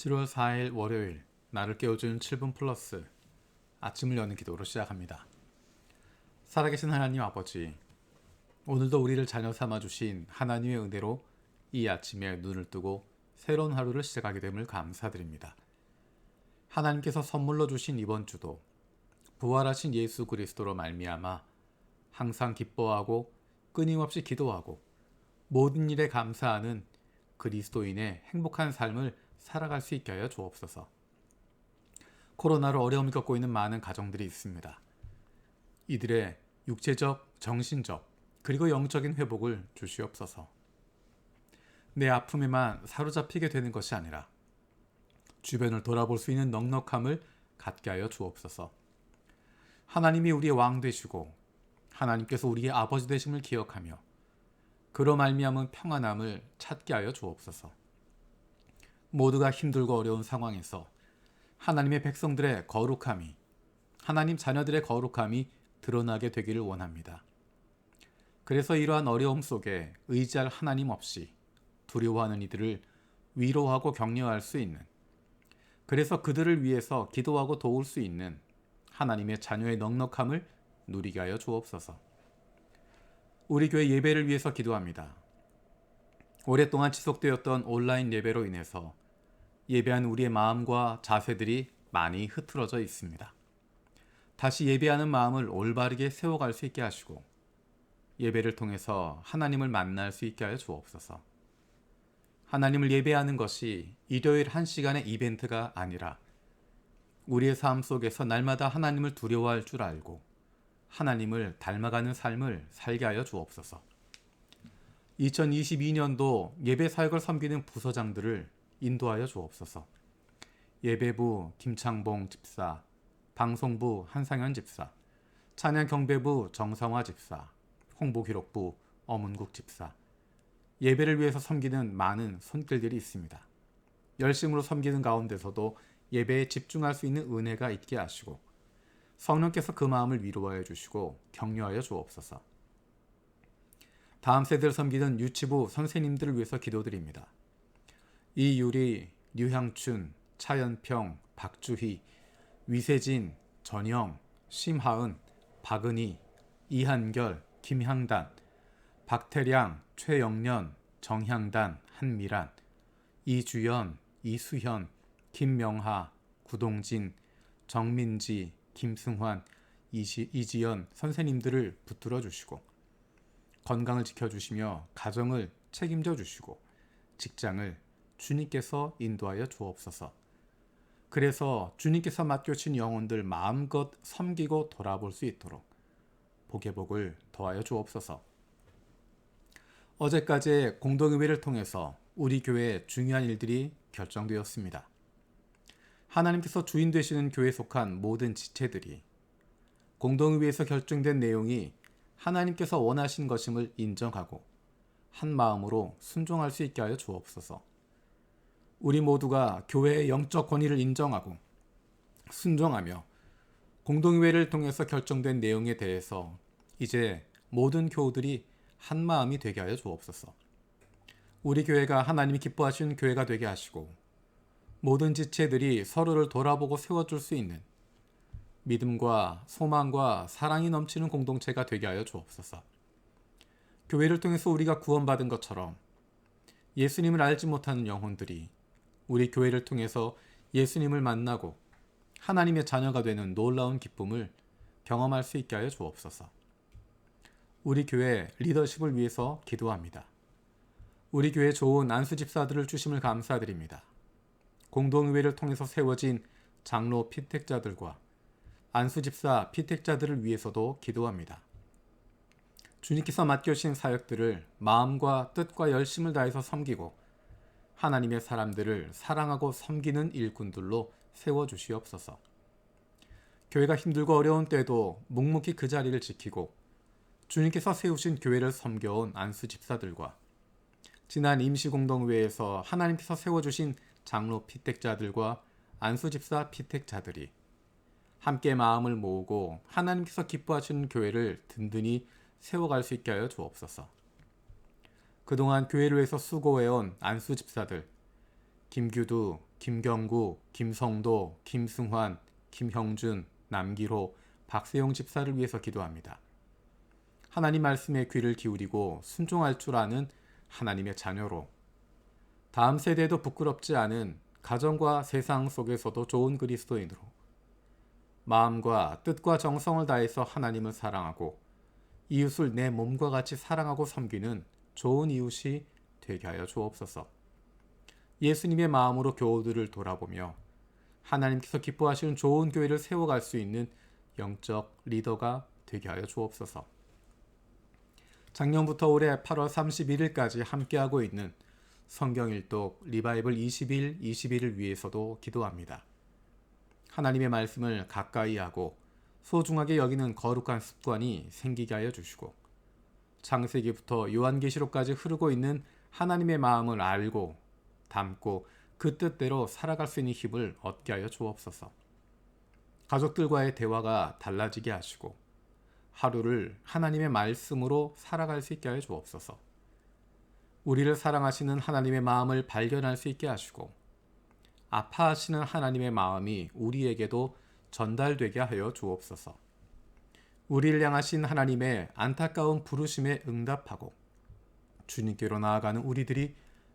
7월 4일 월요일 나를 깨워주는 7분 플러스 아침을 여는 기도로 시작합니다. 살아계신 하나님 아버지, 오늘도 우리를 자녀 삼아주신 하나님의 은혜로 이 아침에 눈을 뜨고 새로운 하루를 시작하게 됨을 감사드립니다. 하나님께서 선물로 주신 이번 주도 부활하신 예수 그리스도로 말미암아 항상 기뻐하고 끊임없이 기도하고 모든 일에 감사하는 그리스도인의 행복한 삶을 살아갈 수 있게 하여 주옵소서. 코로나로 어려움을 겪고 있는 많은 가정들이 있습니다. 이들의 육체적, 정신적, 그리고 영적인 회복을 주시옵소서. 내 아픔에만 사로잡히게 되는 것이 아니라 주변을 돌아볼 수 있는 넉넉함을 갖게 하여 주옵소서. 하나님이 우리의 왕 되시고 하나님께서 우리의 아버지 되심을 기억하며 그로 말미암은 평안함을 찾게 하여 주옵소서. 모두가 힘들고 어려운 상황에서 하나님의 백성들의 거룩함이, 하나님 자녀들의 거룩함이 드러나게 되기를 원합니다. 그래서 이러한 어려움 속에 의지할 하나님 없이 두려워하는 이들을 위로하고 격려할 수 있는, 그래서 그들을 위해서 기도하고 도울 수 있는 하나님의 자녀의 넉넉함을 누리게 하여 주옵소서. 우리 교회 예배를 위해서 기도합니다. 오랫동안 지속되었던 온라인 예배로 인해서 예배한 우리의 마음과 자세들이 많이 흐트러져 있습니다. 다시 예배하는 마음을 올바르게 세워갈 수 있게 하시고 예배를 통해서 하나님을 만날 수 있게 하여 주옵소서. 하나님을 예배하는 것이 일요일 1시간의 이벤트가 아니라 우리의 삶 속에서 날마다 하나님을 두려워할 줄 알고 하나님을 닮아가는 삶을 살게 하여 주옵소서. 2022년도 예배 사역을 섬기는 부서장들을 인도하여 주옵소서. 예배부 김창봉 집사, 방송부 한상현 집사, 찬양경배부 정상화 집사, 홍보기록부 엄은국 집사, 예배를 위해서 섬기는 많은 손길들이 있습니다. 열심으로 섬기는 가운데서도 예배에 집중할 수 있는 은혜가 있게 하시고 성령께서 그 마음을 위로하여 주시고 격려하여 주옵소서. 다음 세대를 섬기는 유치부 선생님들을 위해서 기도드립니다. 이유리, 류향춘, 차연평, 박주희, 위세진, 전영, 심하은, 박은희, 이한결, 김향단, 박태량, 최영년, 정향단, 한미란, 이주연, 이수현, 김명하, 구동진, 정민지, 김승환, 이지연 선생님들을 붙들어 주시고 건강을 지켜주시며 가정을 책임져 주시고 직장을 주님께서 인도하여 주옵소서. 그래서 주님께서 맡겨주신 영혼들 마음껏 섬기고 돌아볼 수 있도록 복의 복을 더하여 주옵소서. 어제까지의 공동의회를 통해서 우리 교회의 중요한 일들이 결정되었습니다. 하나님께서 주인 되시는 교회에 속한 모든 지체들이 공동의회에서 결정된 내용이 하나님께서 원하신 것임을 인정하고 한 마음으로 순종할 수 있게 하여 주옵소서. 우리 모두가 교회의 영적 권위를 인정하고 순종하며 공동의회를 통해서 결정된 내용에 대해서 이제 모든 교우들이 한 마음이 되게 하여 주옵소서. 우리 교회가 하나님이 기뻐하시는 교회가 되게 하시고 모든 지체들이 서로를 돌아보고 세워줄 수 있는 믿음과 소망과 사랑이 넘치는 공동체가 되게 하여 주옵소서. 교회를 통해서 우리가 구원받은 것처럼 예수님을 알지 못하는 영혼들이 우리 교회를 통해서 예수님을 만나고 하나님의 자녀가 되는 놀라운 기쁨을 경험할 수 있게 하여 주옵소서. 우리 교회 리더십을 위해서 기도합니다. 우리 교회 좋은 안수 집사들을 주심을 감사드립니다. 공동의회를 통해서 세워진 장로 피택자들과 안수집사 피택자들을 위해서도 기도합니다. 주님께서 맡겨주신 사역들을 마음과 뜻과 열심을 다해서 섬기고 하나님의 사람들을 사랑하고 섬기는 일꾼들로 세워주시옵소서. 교회가 힘들고 어려운 때도 묵묵히 그 자리를 지키고 주님께서 세우신 교회를 섬겨온 안수집사들과 지난 임시공동회에서 하나님께서 세워주신 장로 피택자들과 안수집사 피택자들이 함께 마음을 모으고 하나님께서 기뻐하시는 교회를 든든히 세워갈 수 있게 하여 주옵소서. 그동안 교회를 위해서 수고해온 안수집사들 김규두, 김경구, 김성도, 김승환, 김형준, 남기호, 박세용 집사를 위해서 기도합니다. 하나님 말씀에 귀를 기울이고 순종할 줄 아는 하나님의 자녀로 다음 세대에도 부끄럽지 않은 가정과 세상 속에서도 좋은 그리스도인으로 마음과 뜻과 정성을 다해서 하나님을 사랑하고 이웃을 내 몸과 같이 사랑하고 섬기는 좋은 이웃이 되게 하여 주옵소서. 예수님의 마음으로 교우들을 돌아보며 하나님께서 기뻐하시는 좋은 교회를 세워갈 수 있는 영적 리더가 되게 하여 주옵소서. 작년부터 올해 8월 31일까지 함께하고 있는 성경일독 리바이벌 20일, 21을 위해서도 기도합니다. 하나님의 말씀을 가까이 하고 소중하게 여기는 거룩한 습관이 생기게 하여 주시고 창세기부터 요한계시록까지 흐르고 있는 하나님의 마음을 알고 담고 그 뜻대로 살아갈 수 있는 힘을 얻게 하여 주옵소서. 가족들과의 대화가 달라지게 하시고 하루를 하나님의 말씀으로 살아갈 수 있게 하여 주옵소서. 우리를 사랑하시는 하나님의 마음을 발견할 수 있게 하시고 아파하시는 하나님의 마음이 우리에게도 전달되게 하여 주옵소서. 우리를 향하신 하나님의 안타까운 부르심에 응답하고 주님께로 나아가는 우리들이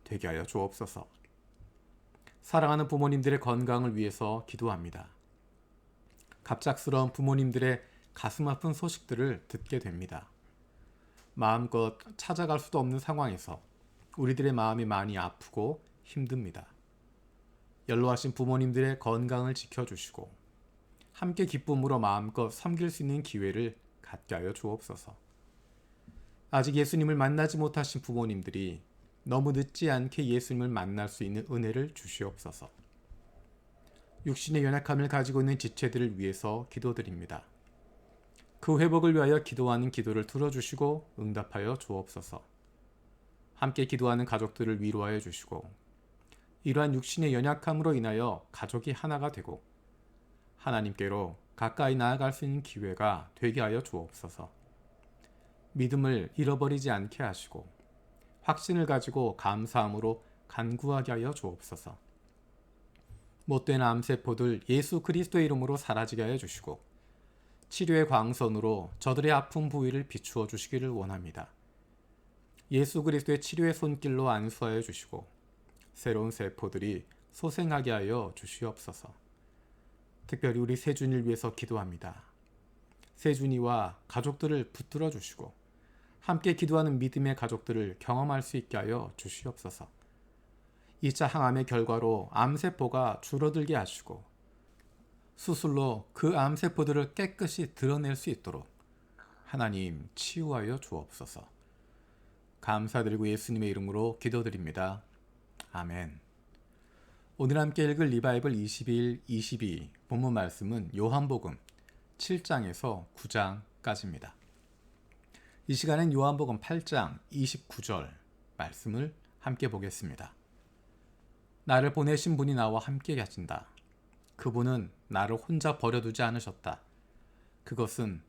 되게 하여 주옵소서. 사랑하는 부모님들의 건강을 위해서 기도합니다. 갑작스러운 부모님들의 가슴 아픈 소식들을 듣게 됩니다. 마음껏 찾아갈 수도 없는 상황에서 우리들의 마음이 많이 아프고 힘듭니다. 연로하신 부모님들의 건강을 지켜주시고 함께 기쁨으로 마음껏 섬길 수 있는 기회를 갖게 하여 주옵소서. 아직 예수님을 만나지 못하신 부모님들이 너무 늦지 않게 예수님을 만날 수 있는 은혜를 주시옵소서. 육신의 연약함을 가지고 있는 지체들을 위해서 기도드립니다. 그 회복을 위하여 기도하는 기도를 들어주시고 응답하여 주옵소서. 함께 기도하는 가족들을 위로하여 주시고 이러한 육신의 연약함으로 인하여 가족이 하나가 되고 하나님께로 가까이 나아갈 수 있는 기회가 되게 하여 주옵소서. 믿음을 잃어버리지 않게 하시고 확신을 가지고 감사함으로 간구하게 하여 주옵소서. 못된 암세포들 예수 그리스도의 이름으로 사라지게 하여 주시고 치료의 광선으로 저들의 아픈 부위를 비추어 주시기를 원합니다. 예수 그리스도의 치료의 손길로 안수하여 주시고 새로운 세포들이 소생하게 하여 주시옵소서. 특별히 우리 세준이를 위해서 기도합니다. 세준이와 가족들을 붙들어 주시고 함께 기도하는 믿음의 가족들을 경험할 수 있게 하여 주시옵소서. 2차 항암의 결과로 암세포가 줄어들게 하시고 수술로 그 암세포들을 깨끗이 드러낼 수 있도록 하나님 치유하여 주옵소서. 감사드리고 예수님의 이름으로 기도드립니다. 아멘. 오늘 함께 읽을 리바이벌 21, 22 본문 말씀은 요한복음 7장에서 9장까지입니다. 이 시간엔 요한복음 8장 29절 말씀을 함께 보겠습니다. 나를 보내신 분이 나와 함께 계신다. 그분은 나를 혼자 버려두지 않으셨다. 그것은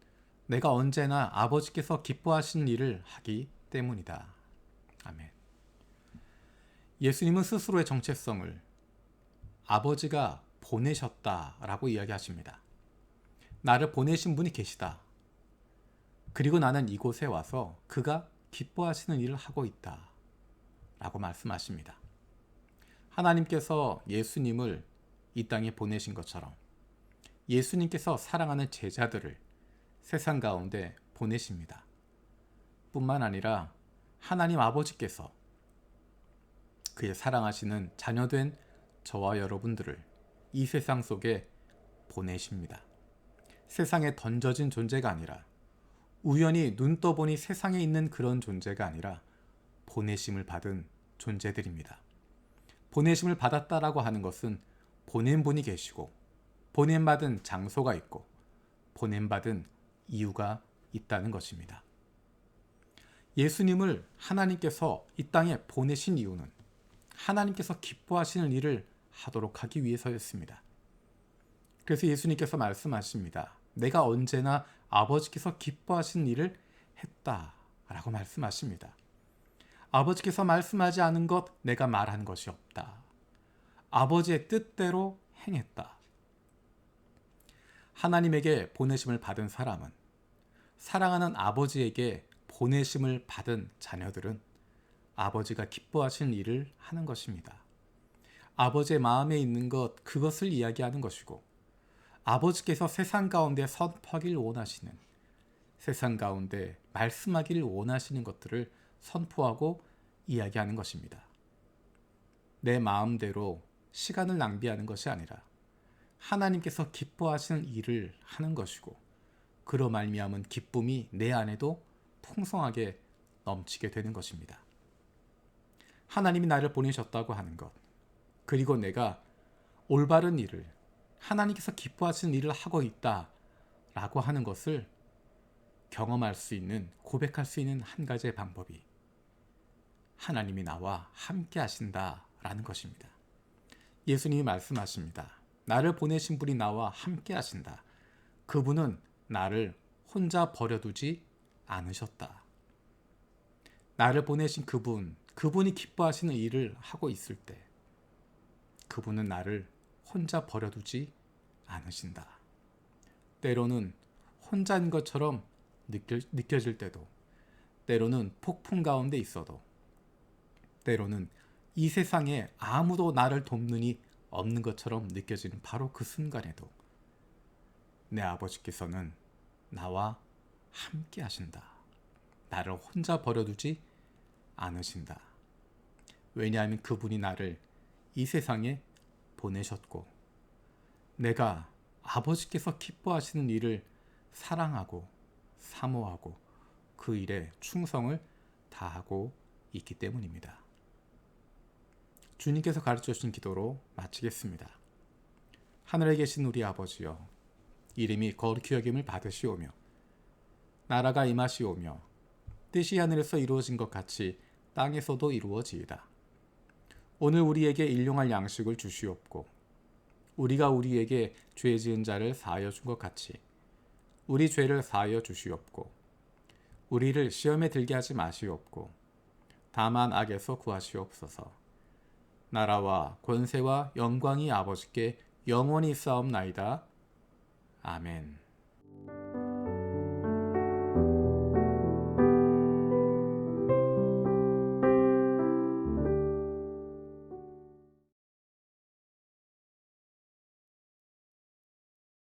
내가 언제나 아버지께서 기뻐하시는 일을 하기 때문이다. 아멘. 예수님은 스스로의 정체성을 아버지가 보내셨다라고 이야기하십니다. 나를 보내신 분이 계시다. 그리고 나는 이곳에 와서 그가 기뻐하시는 일을 하고 있다. 라고 말씀하십니다. 하나님께서 예수님을 이 땅에 보내신 것처럼 예수님께서 사랑하는 제자들을 세상 가운데 보내십니다. 뿐만 아니라 하나님 아버지께서 그의 사랑하시는 자녀된 저와 여러분들을 이 세상 속에 보내십니다. 세상에 던져진 존재가 아니라 우연히 눈 떠보니 세상에 있는 그런 존재가 아니라 보내심을 받은 존재들입니다. 보내심을 받았다라고 하는 것은 보낸 분이 계시고 보냄받은 장소가 있고 보냄받은 이유가 있다는 것입니다. 예수님을 하나님께서 이 땅에 보내신 이유는 하나님께서 기뻐하시는 일을 하도록 하기 위해서였습니다. 그래서 예수님께서 말씀하십니다. 내가 언제나 아버지께서 기뻐하시는 일을 했다라고 말씀하십니다. 아버지께서 말씀하지 않은 것 내가 말한 것이 없다. 아버지의 뜻대로 행했다. 하나님에게 보내심을 받은 사람은, 사랑하는 아버지에게 보내심을 받은 자녀들은 아버지가 기뻐하시는 일을 하는 것입니다. 아버지의 마음에 있는 것, 그것을 이야기하는 것이고, 아버지께서 세상 가운데 선포하기를 원하시는, 세상 가운데 말씀하기를 원하시는 것들을 선포하고 이야기하는 것입니다. 내 마음대로 시간을 낭비하는 것이 아니라 하나님께서 기뻐하시는 일을 하는 것이고, 그로 말미암은 기쁨이 내 안에도 풍성하게 넘치게 되는 것입니다. 하나님이 나를 보내셨다고 하는 것, 그리고 내가 올바른 일을, 하나님께서 기뻐하시는 일을 하고 있다라고 하는 것을 경험할 수 있는, 고백할 수 있는 한 가지의 방법이 하나님이 나와 함께 하신다라는 것입니다. 예수님이 말씀하십니다. 나를 보내신 분이 나와 함께 하신다. 그분은 나를 혼자 버려두지 않으셨다. 나를 보내신 그분이 기뻐하시는 일을 하고 있을 때 그분은 나를 혼자 버려두지 않으신다. 때로는 혼자인 것처럼 느껴질 때도, 때로는 폭풍 가운데 있어도, 때로는 이 세상에 아무도 나를 돕는 이 없는 것처럼 느껴지는 바로 그 순간에도 내 아버지께서는 나와 함께 하신다. 나를 혼자 버려두지 않으신다. 왜냐하면 그분이 나를 이 세상에 보내셨고, 내가 아버지께서 기뻐하시는 일을 사랑하고 사모하고 그 일에 충성을 다하고 있기 때문입니다. 주님께서 가르쳐 주신 기도로 마치겠습니다. 하늘에 계신 우리 아버지여, 이름이 거룩히 여김을 받으시오며 나라가 임하시오며 뜻이 하늘에서 이루어진 것 같이 땅에서도 이루어지이다. 오늘 우리에게 일용할 양식을 주시옵고, 우리가 우리에게 죄 지은 자를 사하여 준 것 같이 우리 죄를 사하여 주시옵고, 우리를 시험에 들게 하지 마시옵고, 다만 악에서 구하시옵소서. 나라와 권세와 영광이 아버지께 영원히 있사옵나이다. 아멘.